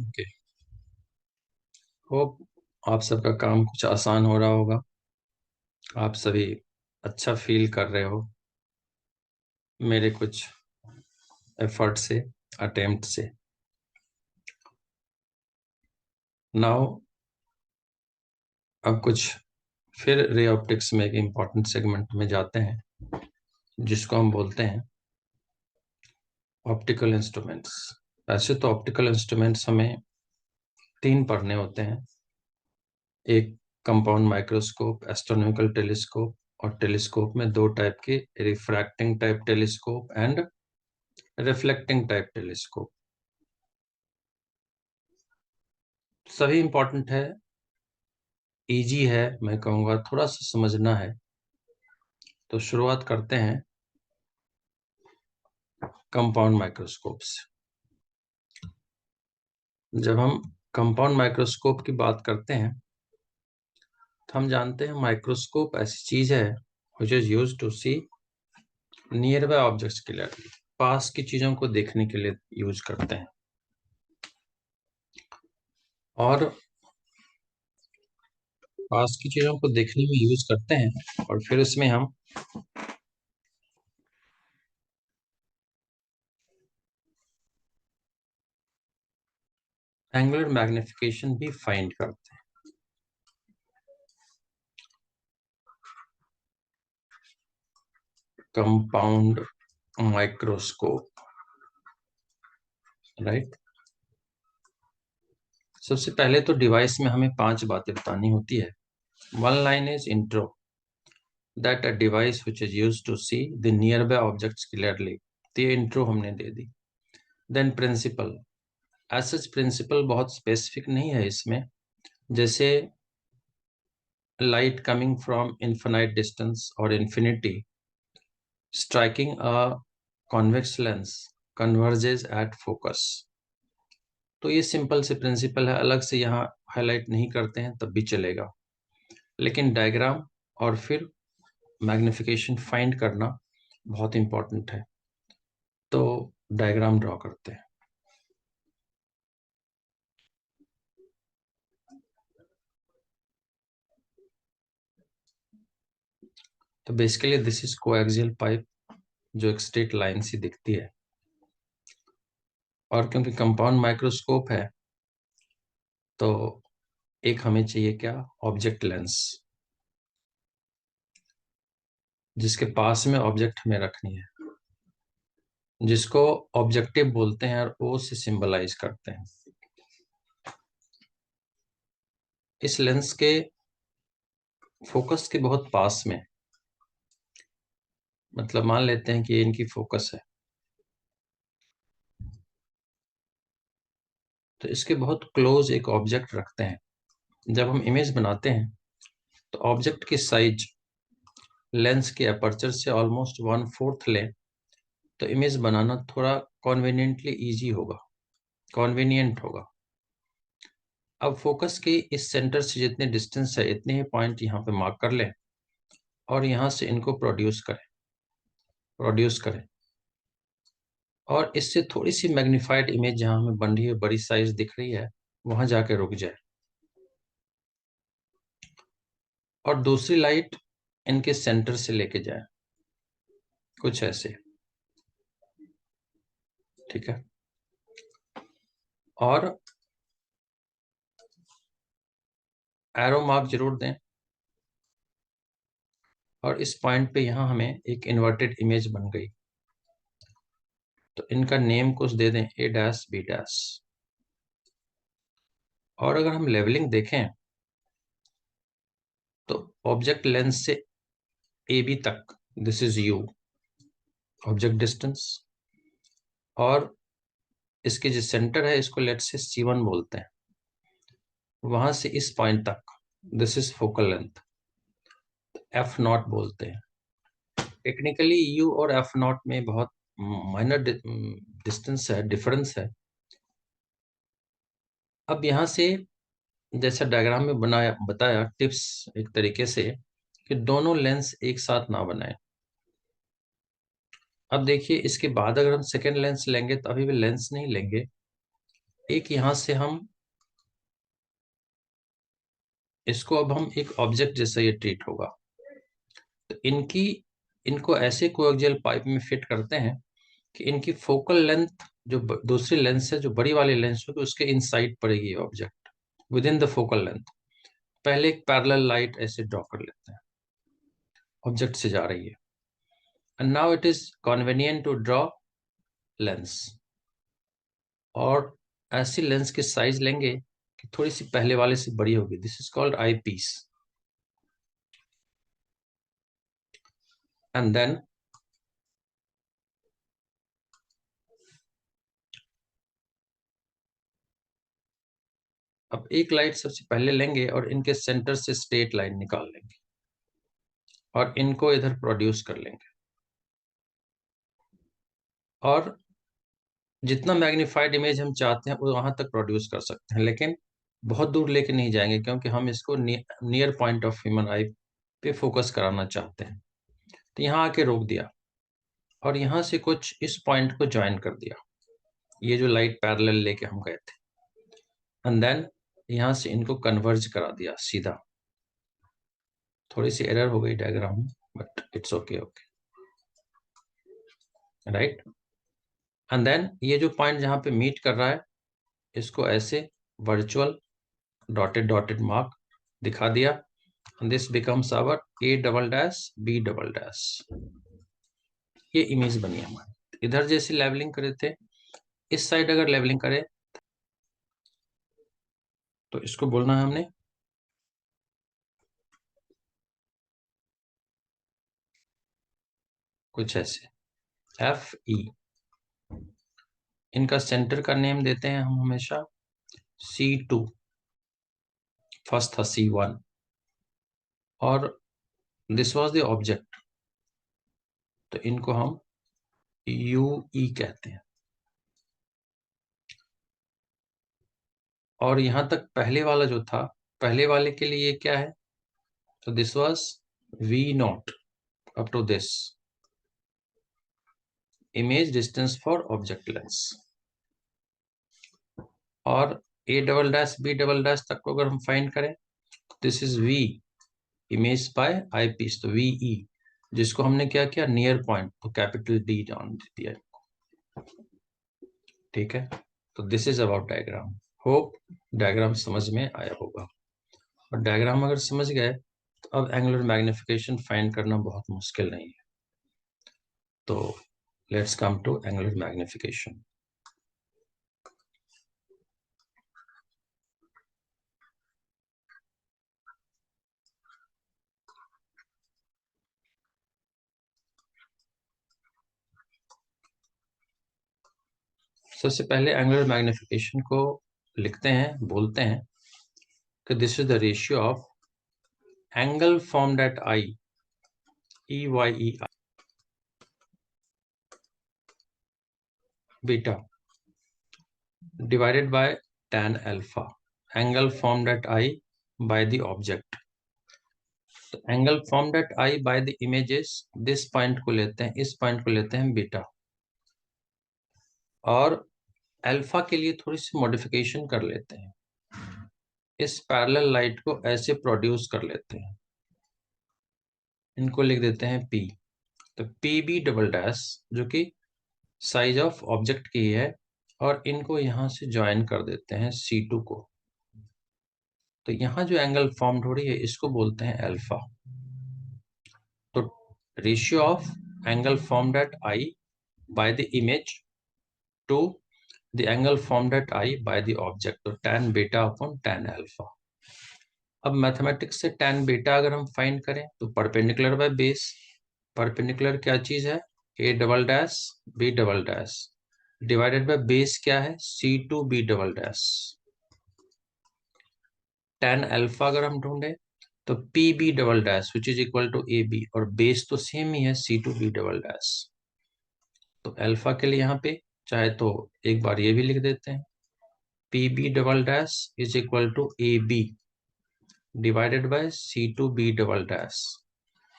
Okay. Hope आप सबका काम कुछ आसान हो रहा होगा। आप सभी अच्छा फील कर रहे हो मेरे कुछ एफर्ट से, अटेम्प्ट से। नाउ अब कुछ फिर रे ऑप्टिक्स में एक इम्पॉर्टेंट सेगमेंट में जाते हैं, जिसको हम बोलते हैं ऑप्टिकल इंस्ट्रूमेंट्स। वैसे तो ऑप्टिकल इंस्ट्रूमेंट्स हमें तीन पढ़ने होते हैं। एक कंपाउंड माइक्रोस्कोप, एस्ट्रोनॉमिकल टेलीस्कोप, और टेलीस्कोप में दो टाइप के, refracting type telescope and reflecting type telescope. सभी इंपॉर्टेंट है, इजी है, मैं कहूँगा थोड़ा सा समझना है। तो शुरुआत करते हैं कंपाउंड माइक्रोस्कोप से। जब हम कंपाउंड माइक्रोस्कोप की बात करते हैं तो हम जानते हैं माइक्रोस्कोप ऐसी चीज है which is used to see nearby objects clearly। पास की चीजों को देखने के लिए यूज करते हैं। और पास की चीजों को देखने में यूज करते हैं और फिर उसमें हम एंगुलर मैग्निफिकेशन भी फाइंड करते हैं। Compound microscope, right. सबसे पहले तो डिवाइस में हमें 5 बातें बतानी होती है। One line is intro, that a device which is used to see the nearby objects clearly. तो ये इंट्रो हमने दे दी। Then principle, as such principle बहुत स्पेसिफिक नहीं है इसमें। जैसे light coming from infinite distance और infinity striking a convex lens converges at focus. तो ये सिंपल से प्रिंसिपल है, अलग से यहाँ हाईलाइट नहीं करते हैं तब भी चलेगा। लेकिन डायग्राम और फिर मैग्निफिकेशन फाइंड करना बहुत इंपॉर्टेंट है। तो डायग्राम ड्रॉ करते हैं। तो basically this is coaxial pipe, जो एक स्ट्रेट लाइन सी दिखती है। और क्योंकि कंपाउंड माइक्रोस्कोप है तो एक हमें चाहिए क्या, ऑब्जेक्ट लेंस, जिसके पास में ऑब्जेक्ट हमें रखनी है, जिसको ऑब्जेक्टिव बोलते हैं और ओ से सिंबलाइज करते हैं। इस लेंस के फोकस के बहुत पास में, मतलब मान लेते हैं कि ये इनकी फोकस है, तो इसके बहुत क्लोज एक ऑब्जेक्ट रखते हैं। जब हम इमेज बनाते हैं तो ऑब्जेक्ट की साइज लेंस के अपर्चर से ऑलमोस्ट 1/4 लें तो इमेज बनाना थोड़ा कॉन्वीनियंट होगा। अब फोकस की इस सेंटर से जितने डिस्टेंस है इतने ही पॉइंट यहाँ पे मार्क कर लें और यहाँ से इनको प्रोड्यूस करें। और इससे थोड़ी सी मैग्नीफाइड इमेज जहाँ हमें बन रही है, बड़ी साइज दिख रही है, वहां जाके रुक जाए। और दूसरी लाइट इनके सेंटर से लेके जाए, कुछ ऐसे, ठीक है। और एरो मार्क जरूर दें। और इस पॉइंट पे यहाँ हमें एक इन्वर्टेड इमेज बन गई, तो इनका नेम कुछ दे दें, ए डैश बी डैश। और अगर हम लेवलिंग देखें तो ऑब्जेक्ट लेंस से ए बी तक this is you, object distance. और इसके जो सेंटर है इसको लेट से C1 बोलते हैं। वहां से इस पॉइंट तक this is focal length, F0 बोलते हैं। टेक्निकली यू और F0 में बहुत माइनर डिस्टेंस है, डिफरेंस है। अब यहाँ से जैसा डायग्राम में बनाया बताया टिप्स एक तरीके से, कि दोनों लेंस एक साथ ना बनाए। अब देखिए इसके बाद अगर हम सेकेंड लेंस लेंगे तो अभी भी लेंस नहीं लेंगे, एक यहां से हम इसको, अब हम एक ऑब्जेक्ट जैसा ये ट्रीट होगा, तो इनको ऐसे कोएक्सियल पाइप में फिट करते हैं कि इनकी फोकल लेंथ जो दूसरी लेंस है, जो बड़ी वाली लेंस होगी, उसके इनसाइड पड़ेगी object with in the focal length. पहले एक पैरेलल लाइट ऐसे ड्रॉ कर लेते हैं, ऑब्जेक्ट से जा रही है, and now it is convenient to draw lens. और ऐसी लेंस की साइज लेंगे कि थोड़ी सी पहले वाले से बड़ी होगी, this is called eyepiece. And then अब एक लाइट सबसे पहले लेंगे और इनके सेंटर से स्ट्रेट लाइन निकाल लेंगे और इनको इधर प्रोड्यूस कर लेंगे। और जितना मैग्नीफाइड इमेज हम चाहते हैं वो वहां तक प्रोड्यूस कर सकते हैं, लेकिन बहुत दूर लेके नहीं जाएंगे, क्योंकि हम इसको नियर पॉइंट ऑफ ह्यूमन आई पे फोकस कराना चाहते हैं। तो यहाँ आके रोक दिया और यहाँ से कुछ इस पॉइंट को ज्वाइन कर दिया, ये जो लाइट पैरेलल लेके हम गए थे, एंड देन यहाँ से इनको कन्वर्ज करा दिया सीधा। थोड़ी सी एरर हो गई डायग्राम में, but it's okay okay, right. And then ये जो पॉइंट जहाँ पे मीट कर रहा है, इसको ऐसे वर्चुअल डॉटेड डॉटेड मार्क दिखा दिया, and this becomes our A double dash B double dash। ये इमेज बनी हमारी। इधर जैसे लेवलिंग करे थे, इस साइड अगर लेवलिंग करे तो इसको बोलना है हमने कुछ ऐसे FE। इनका सेंटर का नेम देते हैं हम हमेशा C2, फर्स्ट था C1, और दिस वाज द ऑब्जेक्ट, तो इनको हम UE कहते हैं। और यहां तक पहले वाला जो था, पहले वाले के लिए क्या है, तो this was V0 up to this image distance for object lens. और A double dash B double dash तक को अगर हम फाइंड करें, this is V image by eyepiece, तो VE, जिसको हमने क्या किया, नियर पॉइंट, तो कैपिटल D डाउन दिया। ठीक है, तो this is about diagram. Hope diagram समझ में आया होगा। और डायग्राम अगर समझ गए तो अब एंगुलर मैग्निफिकेशन फाइंड करना बहुत मुश्किल नहीं है। तो let's come to angular magnification. सबसे पहले एंगुलर मैग्निफिकेशन को लिखते हैं, बोलते हैं कि this is the ratio of angle formed at I, EYE beta divided by tan alpha, angle formed at I by the object। तो angle formed at eye by the images, this point को लेते हैं, इस point को लेते हैं beta, और alpha के लिए थोड़ी सी मॉडिफिकेशन कर लेते हैं, इस पैरेलल लाइट को ऐसे प्रोड्यूस कर लेते हैं, इनको लिख देते हैं P। तो PB डबल डैश जो कि साइज ऑफ ऑब्जेक्ट की है, और इनको यहां से ज्वाइन कर देते हैं C2 को। तो यहाँ जो एंगल फॉर्म्ड हो रही है इसको बोलते हैं अल्फा। तो ratio of angle formed at eye by the image to the angle formed at eye by the object, तो tan beta upon tan alpha. अब मैथमेटिक्स से tan बीटा अगर हम फाइंड करें तो परपेंडिकुलर बाय बेस, परपेंडिकुलर क्या चीज है, A double dash B double dash divided by base क्या है, C2B double dash. tan alpha अगर हम ढूंढे तो PB double dash which is equal to AB, और बेस तो सेम ही है C2B डबल डैश। तो अल्फा के लिए यहाँ पे चाहे तो एक बार ये भी लिख देते हैं, PB double dash is equal to AB divided by C2B double dash.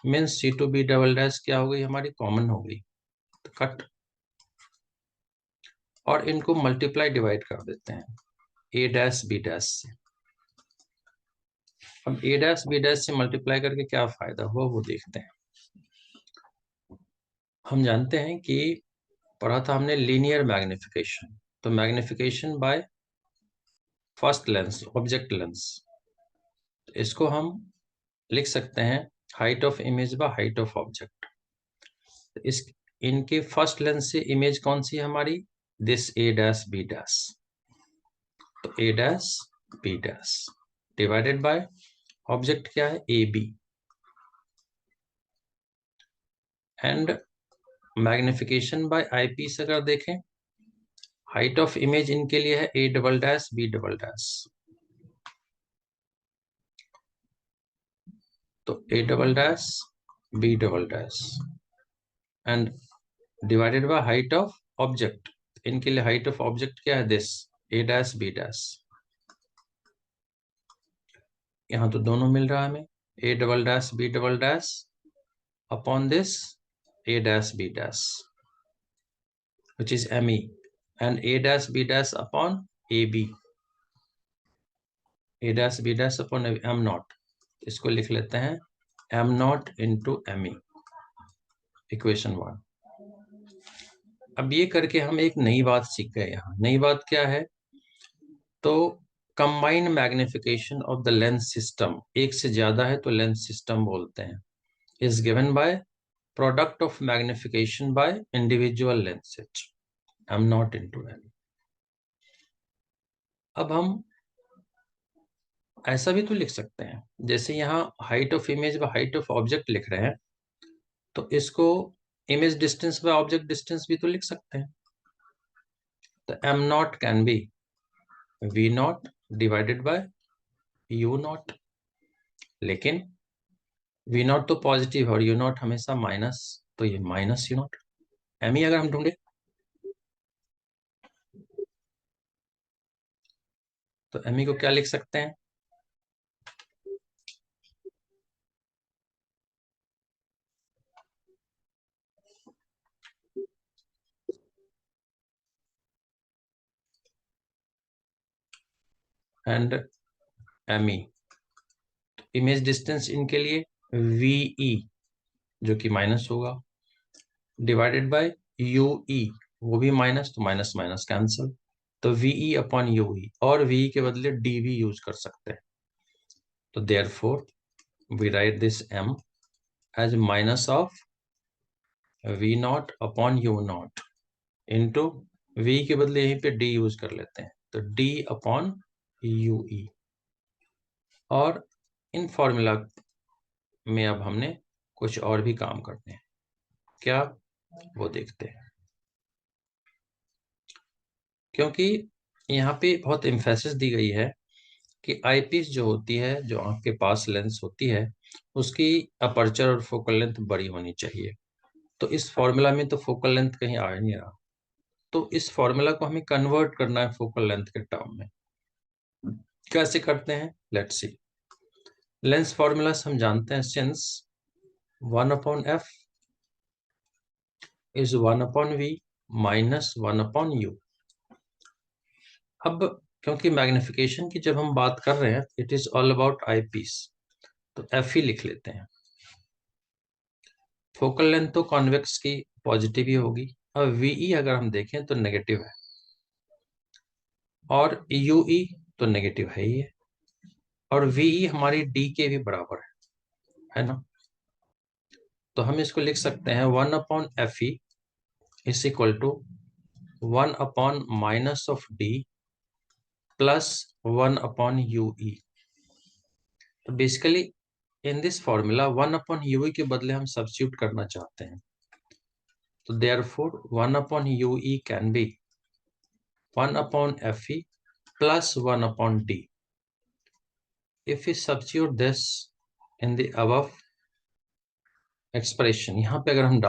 Means C2B double dash क्या हो गई हमारी, कॉमन हो गई, तो कट। और इनको मल्टीप्लाई डिवाइड कर देते हैं ए डैश बी डैश से। अब ए डैश बी डैश से मल्टीप्लाई करके क्या फायदा हुआ वो देखते हैं। हम जानते हैं कि पढ़ा था हमने लीनियर मैग्निफिकेशन, तो magnification by first lens, object lens, इसको हम लिख सकते हैं height of image by height of object. इस इनके फर्स्ट लेंस से इमेज कौन सी है हमारी, this A dash B dash, तो A dash B dash divided by object क्या है, A B, and magnification by eyepiece अगर देखें, हाइट ऑफ इमेज इनके लिए है A double dash B double dash, तो A double dash B double dash and divided by height of object, इनके लिए हाइट ऑफ ऑब्जेक्ट क्या है, this A dash B dash. यहां तो दोनों मिल रहा है हमें, A double dash B double dash upon this a dash b dash which is me, and a dash b dash upon ab, a dash b dash upon m naught, इसको लिख लेते हैं m naught into me, equation 1। अब ये करके हम एक नई बात सीख गए। यहाँ नई बात क्या है, तो combined magnification of the lens system, एक से ज्यादा है तो लेंस सिस्टम बोलते हैं, is given by product of magnification by individual lenses m naught into m। अब हम ऐसा भी तो लिख सकते हैं, जैसे यहाँ हाइट ऑफ इमेज व हाइट ऑफ ऑब्जेक्ट लिख रहे हैं, तो इसको इमेज डिस्टेंस व ऑब्जेक्ट डिस्टेंस भी तो लिख सकते हैं। तो M nought can be V nought divided by U nought, लेकिन वी नॉट तो पॉजिटिव और यू नॉट हमेशा माइनस, तो ये माइनस यू नॉट। एम ही अगर हम ढूंढे तो एम ही को क्या लिख सकते हैं, and M E, image distance इनके लिए वी जो कि माइनस होगा, डिवाइडेड बाय यू वो भी माइनस, तो माइनस माइनस कैंसल, तो वी अपॉन यू और वी के बदले डी भी यूज कर सकते हैं। तो therefore we write this M as minus of V nought upon U nought into V के बदले यहीं पे डी यूज कर लेते हैं, तो डी अपॉन यू और इन फॉर्मूला में अब हमने कुछ और भी काम करते हैं, क्या वो देखते हैं। क्योंकि यहाँ पे बहुत एम्फेसिस दी गई है कि आईपीस जो होती है, जो आंख के पास लेंस होती है, उसकी अपर्चर और फोकल लेंथ बड़ी होनी चाहिए। तो इस फॉर्मूला में तो फोकल लेंथ कहीं आ ही नहीं रहा, तो इस फॉर्मूला को हमें कन्वर्ट करना है फोकल लेंथ के टर्म में। कैसे करते हैं, लेट्स सी। लेंस फॉर्मूला हम जानते हैं, since 1/f is 1/v minus 1/u। अब क्योंकि मैग्निफिकेशन की जब हम बात कर रहे हैं, it is all about eyepiece, तो एफ ही लिख लेते हैं। फोकल लेंथ तो कॉन्वेक्स की पॉजिटिव ही होगी, अब वीई अगर हम देखें तो नेगेटिव है, और यूई तो नेगेटिव है ही है, और वीई हमारी डी के भी बराबर है ना। तो हम इसको लिख सकते हैं 1/Fe इज इक्वल टू 1/माइनस ऑफ डी प्लस 1/ue। तो basically in this formula 1/ue के बदले हम सब्स्टिट्यूट करना चाहते हैं, तो therefore 1/ue can be 1/Fe plus 1/d. If we substitute this in the above expression, यहाँ पे अगर हम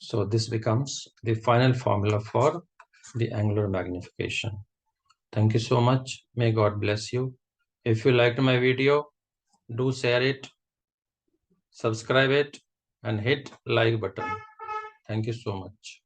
So this becomes the final formula for the angular magnification. Thank you so much. May God bless you. If you liked my video, do share it, subscribe it, and hit like button. Thank you so much.